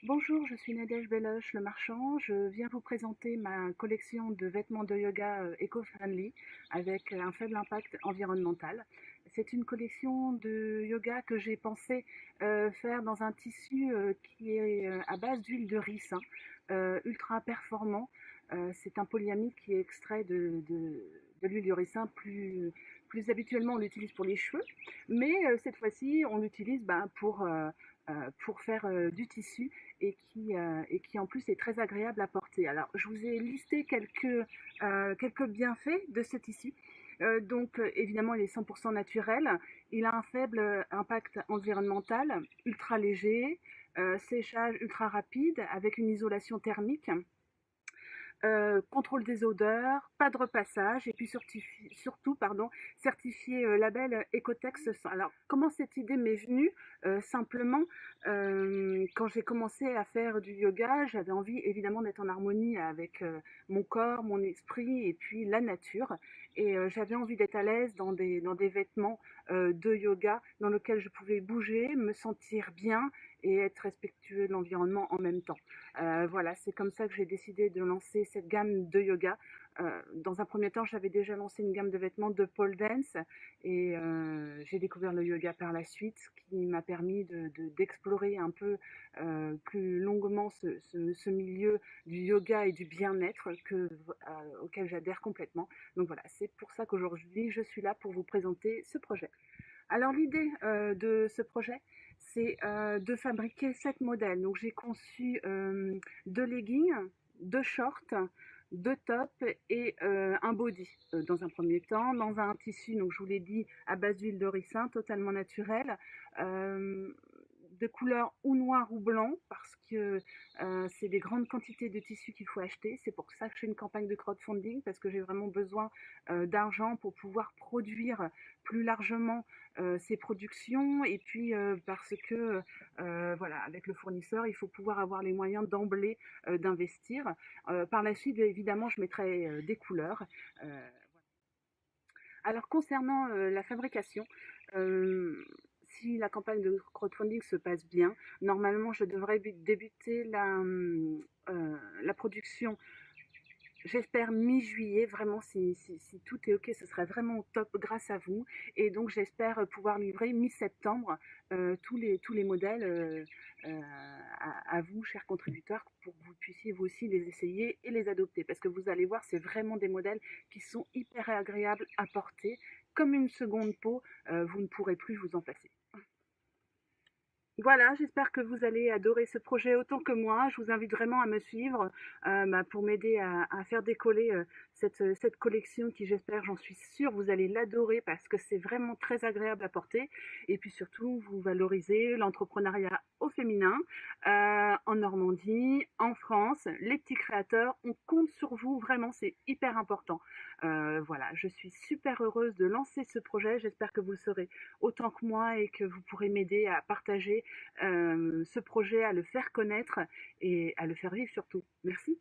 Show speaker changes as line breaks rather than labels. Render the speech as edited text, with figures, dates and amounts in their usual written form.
Bonjour, je suis Nadège Beloche, le marchand. Je viens vous présenter ma collection de vêtements de yoga éco-friendly avec un faible impact environnemental. C'est une collection de yoga que j'ai pensé faire dans un tissu qui est à base d'huile de ricin, ultra performant. C'est un polyamide qui est extrait de l'huile de ricin. Plus habituellement, on l'utilise pour les cheveux, mais cette fois-ci, on l'utilise pour faire du tissu et qui en plus est très agréable à porter. Alors, je vous ai listé quelques bienfaits de ce tissu. Évidemment, il est 100% naturel. Il a un faible impact environnemental, ultra léger, séchage ultra rapide avec une isolation thermique. Contrôle des odeurs, pas de repassage et puis surtout certifié label Ecotex 100. Alors comment cette idée m'est venue? Simplement, quand j'ai commencé à faire du yoga, j'avais envie évidemment d'être en harmonie avec mon corps, mon esprit et puis la nature. Et j'avais envie d'être à l'aise dans des vêtements de yoga dans lesquels je pouvais bouger, me sentir bien et être respectueux de l'environnement en même temps. Voilà, c'est comme ça que j'ai décidé de lancer cette gamme de yoga. Dans un premier temps, j'avais déjà lancé une gamme de vêtements de pole dance et j'ai découvert le yoga par la suite, ce qui m'a permis d'explorer un peu plus longuement ce milieu du yoga et du bien-être auquel j'adhère complètement. Donc voilà, c'est pour ça qu'aujourd'hui, je suis là pour vous présenter ce projet. Alors l'idée de ce projet, c'est de fabriquer 7 modèles. Donc j'ai conçu 2 leggings, 2 shorts, 2 tops et un body dans un premier temps, dans un tissu, donc je vous l'ai dit, à base d'huile de ricin, totalement naturel, euh, de couleur ou noir ou blanc, parce que c'est des grandes quantités de tissus qu'il faut acheter. C'est pour ça que je fais une campagne de crowdfunding, parce que j'ai vraiment besoin d'argent pour pouvoir produire plus largement ses productions et puis parce que voilà, avec le fournisseur il faut pouvoir avoir les moyens d'emblée d'investir. Par la suite évidemment je mettrai des couleurs. Alors concernant la fabrication, euh, si la campagne de crowdfunding se passe bien, normalement je devrais débuter la production. J'espère mi-juillet, vraiment, si tout est OK, ce serait vraiment top grâce à vous. Et donc, j'espère pouvoir livrer mi-septembre tous les modèles à vous, chers contributeurs, pour que vous puissiez vous aussi les essayer et les adopter. Parce que vous allez voir, c'est vraiment des modèles qui sont hyper agréables à porter. Comme une seconde peau, vous ne pourrez plus vous en passer. Voilà, j'espère que vous allez adorer ce projet autant que moi. Je vous invite vraiment à me suivre pour m'aider à faire décoller cette collection qui, j'espère, j'en suis sûre, vous allez l'adorer parce que c'est vraiment très agréable à porter. Et puis surtout, vous valorisez l'entrepreneuriat au féminin en Normandie, en France. Les petits créateurs, on compte sur vous, vraiment, c'est hyper important. Voilà, je suis super heureuse de lancer ce projet. J'espère que vous le serez autant que moi et que vous pourrez m'aider à partager ce projet, à le faire connaître et à le faire vivre surtout. Merci.